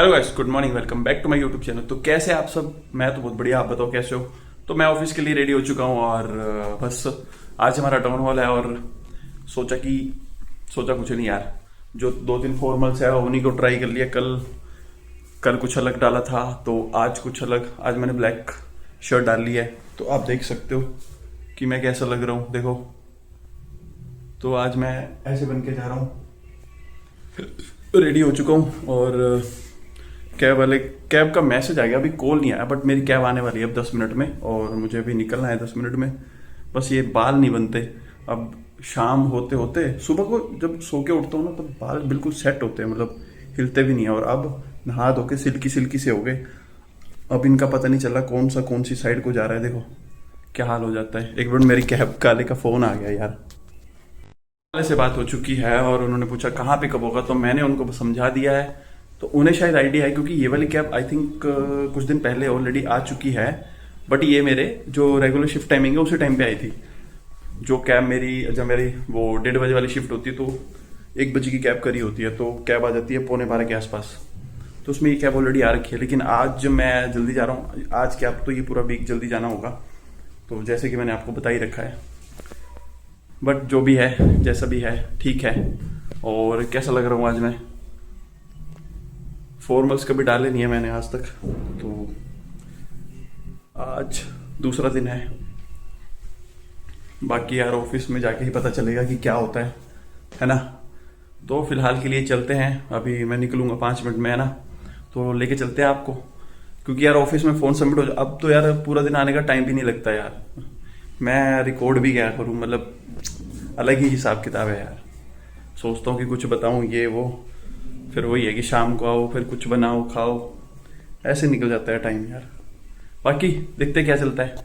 Hello guys, good morning, welcome back to my YouTube channel. तो कैसे आप सब? मैं तो बहुत बढ़िया, आप बताओ कैसे हो? तो मैं ऑफिस के लिए रेडी हो चुका हूँ और बस आज हमारा टाउन हॉल है और सोचा कि सोचा कुछ नहीं यार, जो दो तीन फॉर्मल्स है उन्हीं को ट्राई कर लिया। कल कल कुछ अलग डाला था तो आज कुछ अलग। आज मैंने ब्लैक शर्ट डाल ली है तो आप देख सकते हो कि मैं कैसा लग रहा हूँ। देखो, तो आज मैं ऐसे बन के जा रहा हूँ, रेडी हो चुका हूँ और कैब का मैसेज आ गया, अभी कॉल नहीं आया बट मेरी कैब आने वाली है अब 10 मिनट में और मुझे अभी निकलना है 10 मिनट में। बस ये बाल नहीं बनते अब, शाम होते होते सुबह को जब सो के उठता हूँ ना तब बाल बिल्कुल सेट होते हैं, मतलब हिलते भी नहीं है। और अब नहा धो के सिल्की सिल्की से हो गए। अब इनका पता नहीं चला कौन सी साइड को जा रहा है। देखो क्या हाल हो जाता है। एक बार मेरी कैब काले का फोन आ गया यार, वाले से बात हो चुकी है और उन्होंने पूछा कहाँ पे कब होगा, तो मैंने उनको समझा दिया है। तो उन्हें शायद आइडिया है क्योंकि ये वाली कैब आई थिंक कुछ दिन पहले ऑलरेडी आ चुकी है। बट ये मेरे जो रेगुलर शिफ्ट टाइमिंग है उसी टाइम पे आई थी। जो कैब मेरी, जब मेरी वो 1:30 बजे वाली शिफ्ट होती है तो 1 बजे की कैब करी होती है, तो कैब आ जाती है 11:45 के आसपास। तो उसमें ये कैब ऑलरेडी आ रखी है। लेकिन आज मैं जल्दी जा रहा हूँ, आज कैब तो ये पूरा वीक जल्दी जाना होगा, तो जैसे कि मैंने आपको बता ही रखा है। बट जो भी है, जैसा भी है ठीक है। और कैसा लग रहा हूँ आज मैं? फॉर्मल्स कभी डाले नहीं है मैंने आज तक, तो आज दूसरा दिन है। बाकी यार ऑफिस में जाके ही पता चलेगा कि क्या होता है ना। तो फिलहाल के लिए चलते हैं, अभी मैं निकलूंगा 5 मिनट में, है ना। तो लेके चलते हैं आपको, क्योंकि यार ऑफिस में फोन सबमिट हो अब तो यार पूरा दिन आने का टाइम भी नहीं लगता यार। मैं रिकॉर्ड भी क्या करूं, मतलब अलग ही हिसाब किताब है यार। सोचता हूँ कि कुछ बताऊं ये वो, फिर वही है कि शाम को आओ फिर कुछ बनाओ खाओ, ऐसे निकल जाता है टाइम यार। बाकी देखते क्या चलता है।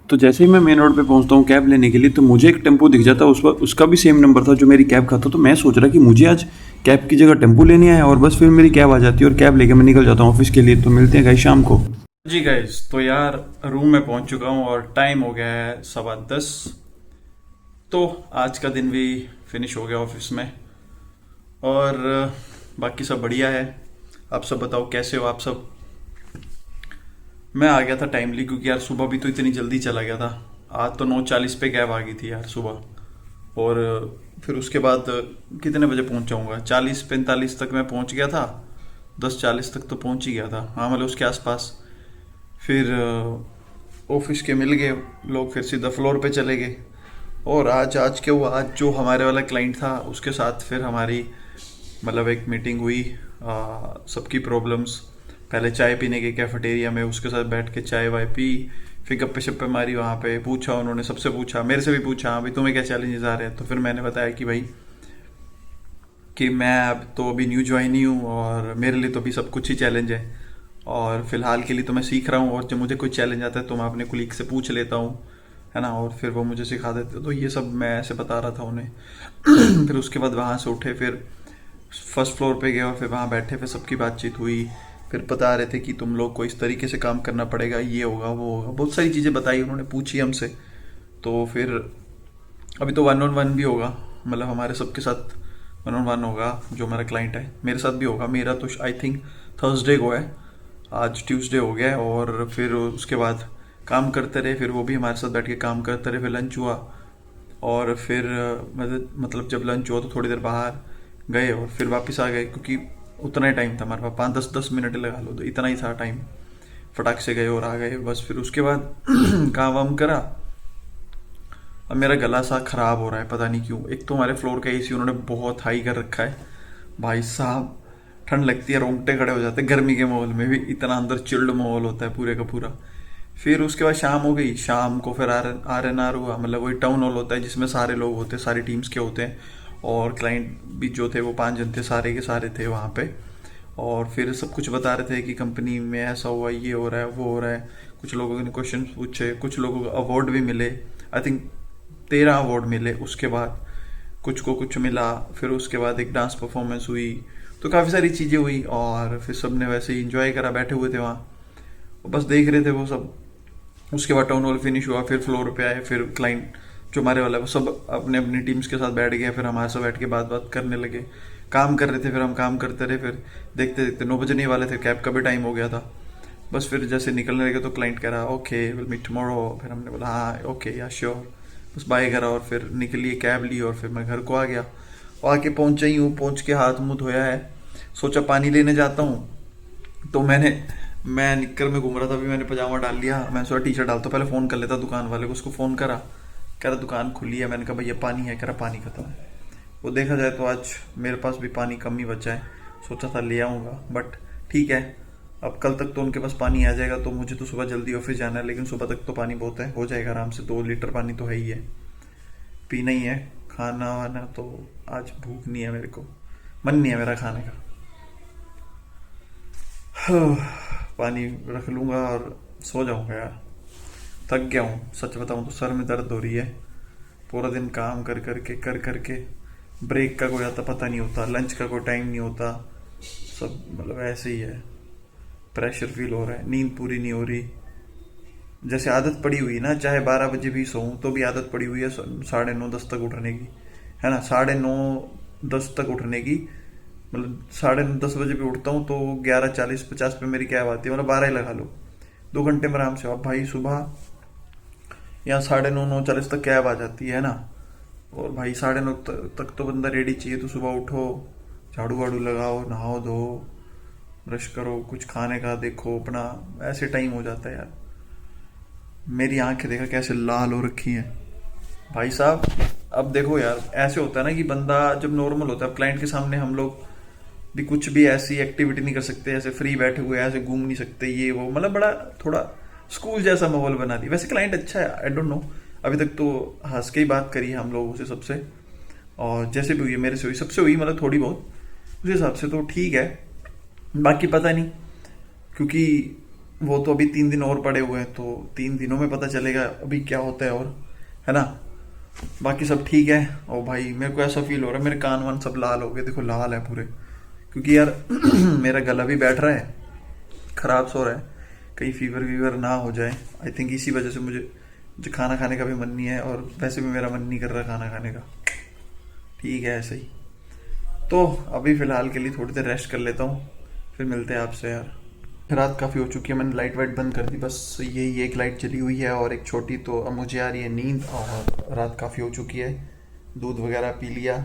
तो जैसे ही मैं मेन रोड पे पहुंचता हूँ कैब लेने के लिए, तो मुझे एक टेम्पो दिख जाता है। उस पर उसका भी सेम नंबर था जो मेरी कैब का था। तो मैं सोच रहा कि मुझे आज कैब की जगह टेम्पो लेने आया और बस फिर मेरी कैब आ जाती है और कैब लेके मैं निकल जाता हूँ ऑफिस के लिए। तो मिलते हैं गाइस शाम को। जी गाइस, तो यार रूम में पहुंच चुका हूँ और टाइम हो गया है 10:15। तो आज का दिन भी फिनिश हो गया ऑफिस में और बाकी सब बढ़िया है। आप सब बताओ कैसे हो आप सब? मैं आ गया था टाइमली क्योंकि यार सुबह भी तो इतनी जल्दी चला गया था। आज तो 9:40 पे कैब आ गई थी यार सुबह। और फिर उसके बाद कितने बजे पहुंच जाऊंगा? 40-45 तक मैं पहुंच गया था, 10:40 तक तो पहुंच ही गया था, हाँ मतलब उसके आसपास। फिर ऑफिस के मिल गए लोग, फिर सीधा फ्लोर पे चले गए। और आज आज क्या हुआ, आज जो हमारे वाला क्लाइंट था उसके साथ फिर हमारी मतलब एक मीटिंग हुई। सबकी प्रॉब्लम्स, पहले चाय पीने के कैफेटेरिया में उसके साथ बैठ के चाय वाय पी, फिर गप्पे शप्पे मारी वहाँ पे, पूछा उन्होंने, सबसे पूछा, मेरे से भी पूछा हाँ भाई तुम्हें क्या चैलेंजेस आ रहे हैं। तो फिर मैंने बताया कि भाई कि मैं अब तो अभी न्यू ज्वाइन ही हूँ और मेरे लिए तो अभी सब कुछ ही चैलेंज है और फिलहाल के लिए तो मैं सीख रहा हूँ और जब मुझे कोई चैलेंज आता है तो मैं अपने कुलीग से पूछ लेता हूँ, है ना, और फिर वो मुझे सिखा देते। तो ये सब मैं ऐसे बता रहा था उन्हें। फिर उसके बाद वहाँ से उठे, फिर फर्स्ट फ्लोर पे गए और फिर वहाँ बैठे, फिर सबकी बातचीत हुई। फिर बता रहे थे कि तुम लोग को इस तरीके से काम करना पड़ेगा, ये होगा वो होगा, बहुत सारी चीज़ें बताई उन्होंने, पूछी हमसे। तो फिर अभी तो 1-on-1 भी होगा, मतलब हमारे सबके साथ 1-on-1 होगा। जो हमारा क्लाइंट है मेरे साथ भी होगा। मेरा तो आई थिंक थर्सडे को है, आज ट्यूसडे हो गया है। और फिर उसके बाद काम करते रहे, फिर वो भी हमारे साथ बैठ के काम करते रहे। फिर लंच हुआ और फिर मतलब जब लंच हुआ तो थोड़ी देर बाहर गए और फिर वापस आ गए, क्योंकि उतना ही टाइम था हमारे पास, 5-10 मिनट लगा लो तो इतना ही था टाइम। फटाक से गए और आ गए बस। फिर उसके बाद काम वाम करा। अब मेरा गला सा खराब हो रहा है, पता नहीं क्यों। एक तो हमारे फ्लोर का एसी उन्होंने बहुत हाई कर रखा है भाई साहब, ठंड लगती है, रोंगटे खड़े हो जाते हैं। गर्मी के माहौल में भी इतना अंदर चिल्ड माहौल होता है पूरे का पूरा। फिर उसके बाद शाम हो गई, शाम को फिर आर हुआ, मतलब वही टाउन हॉल होता है जिसमें सारे लोग होते हैं, सारी टीम्स के होते हैं। और क्लाइंट भी जो थे वो 5 जन थे, सारे के सारे थे वहाँ पे। और फिर सब कुछ बता रहे थे कि कंपनी में ऐसा हुआ, ये हो रहा है, वो हो रहा है। कुछ लोगों ने क्वेश्चन पूछे, कुछ लोगों को अवार्ड भी मिले, आई थिंक 13 अवार्ड मिले। उसके बाद कुछ को कुछ मिला। फिर उसके बाद एक डांस परफॉर्मेंस हुई, तो काफ़ी सारी चीज़ें हुई। और फिर सब ने वैसे ही इंजॉय करा, बैठे हुए थे वहाँ, बस देख रहे थे वो सब। उसके बाद टाउन हॉल फिनिश हुआ, फिर फ्लोर पे आए, फिर क्लाइंट जो हमारे वाला है वो सब अपने अपनी टीम्स के साथ बैठ गए, फिर हमारे साथ बैठ के बात बात करने लगे। काम कर रहे थे, फिर हम काम करते रहे, फिर देखते देखते 9 बजने ही वाले थे, कैब का भी टाइम हो गया था। बस फिर जैसे निकलने लगे तो क्लाइंट कह रहा ओके विल मीट टुमारो, फिर हमने बोला हाँ ओके या श्योर, बस बाय करा और फिर निकलिए, कैब ली और फिर मैं घर को आ गया। और आके पहुंचा ही हूँ, पहुंच के हाथ मुंह धोया है, सोचा पानी लेने जाता हूँ। तो मैं निक्कर में घूम रहा था, अभी मैंने पजामा डाल लिया, मैं सोचा टी शर्ट डालता, पहले फ़ोन कर लेता दुकान वाले को। उसको फ़ोन करा, कह रहा दुकान खुली है। मैंने कहा भैया पानी है, कह रहा पानी खत्म है। वो देखा जाए तो आज मेरे पास भी पानी कम ही बचा है, सोचा था ले आऊँगा, बट ठीक है, अब कल तक तो उनके पास पानी आ जाएगा। तो मुझे तो सुबह जल्दी ऑफिस जाना है, लेकिन सुबह तक तो पानी बहुत है, हो जाएगा आराम से। 2 लीटर पानी तो है ही है, पीना ही है। खाना वाना तो आज भूख नहीं है मेरे को, मन नहीं है मेरा खाने का। पानी रख लूँगा और सो जाऊँगा यार, थक गया हूँ। सच बताऊँ तो सर में दर्द हो रही है, पूरा दिन काम कर करके ब्रेक का कोई आता पता नहीं होता, लंच का कोई टाइम नहीं होता, सब मतलब ऐसे ही है। प्रेशर फील हो रहा है, नींद पूरी नहीं हो रही। जैसे आदत पड़ी हुई ना, चाहे 12 बजे भी सोऊं तो भी आदत पड़ी हुई है 9:30 10 तक उठने की, है ना। 9:30 10 तक उठने की, मतलब 9:30 10 बजे भी उठता हूँ तो 11:40 50 पे मेरी कैब आती है, मतलब 12 ही लगा लो, 2 घंटे में आराम से। अब भाई सुबह यहाँ 9:30 9:40 तक कैब आ जाती है ना, और भाई 9:30 तक तो बंदा रेडी चाहिए। तो सुबह उठो, झाड़ू वाड़ू लगाओ, नहाओ धो, ब्रश करो, कुछ खाने का देखो अपना, ऐसे टाइम हो जाता है यार। मेरी आंखें देखा कैसे लाल हो रखी हैं भाई साहब। अब देखो यार, ऐसे होता है ना कि बंदा जब नॉर्मल होता है, अब क्लाइंट के सामने हम लोग भी कुछ भी ऐसी एक्टिविटी नहीं कर सकते, ऐसे फ्री बैठे हुए ऐसे घूम नहीं सकते, ये वो, मतलब बड़ा थोड़ा स्कूल जैसा माहौल बना दी। वैसे क्लाइंट अच्छा है, आई डोंट नो, अभी तक तो हंस के ही बात करी है हम लोगों से सबसे, और जैसे भी हुई है, मेरे से हुई, सबसे हुई, मतलब थोड़ी बहुत, उस हिसाब से तो ठीक है। बाकी पता नहीं, क्योंकि वो तो अभी 3 दिन और पड़े हुए हैं, तो 3 दिनों में पता चलेगा अभी क्या होता है, और है ना। बाकी सब ठीक है। और भाई मेरे को ऐसा फील हो रहा है, मेरे कान वान सब लाल हो गए, देखो लाल है पूरे, क्योंकि यार मेरा गला भी बैठ रहा है, खराब सो रहा है, कहीं फीवर वीवर ना हो जाए। आई थिंक इसी वजह से मुझे खाना खाने का भी मन नहीं है, और वैसे भी मेरा मन नहीं कर रहा खाना खाने का। ठीक है ऐसे ही। तो अभी फ़िलहाल के लिए थोड़ी देर रेस्ट कर लेता हूँ, फिर मिलते हैं आपसे यार। रात काफ़ी हो चुकी है, मैंने लाइट वाइट बंद कर दी, बस यही एक लाइट चली हुई है और एक छोटी। तो अब मुझे आ रही है नींद, और रात काफ़ी हो चुकी है। दूध वगैरह पी लिया,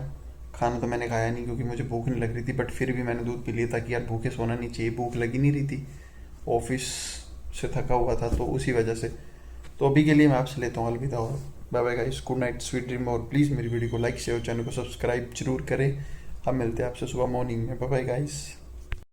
खाना तो मैंने खाया नहीं क्योंकि मुझे भूख नहीं लग रही थी, बट फिर भी मैंने दूध पी लिया, ताकि यार भूखे सोना नहीं चाहिए, भूख लगी नहीं रही थी, ऑफिस से थका हुआ था तो उसी वजह से। तो अभी के लिए मैं आपसे लेता हूँ अलविदा, और bye bye guys, good night, sweet dream. और प्लीज़ मेरी वीडियो को लाइक शेयर, चैनल को सब्सक्राइब जरूर करें। हम मिलते हैं आपसे सुबह मॉर्निंग में, बाय बाय गाइस।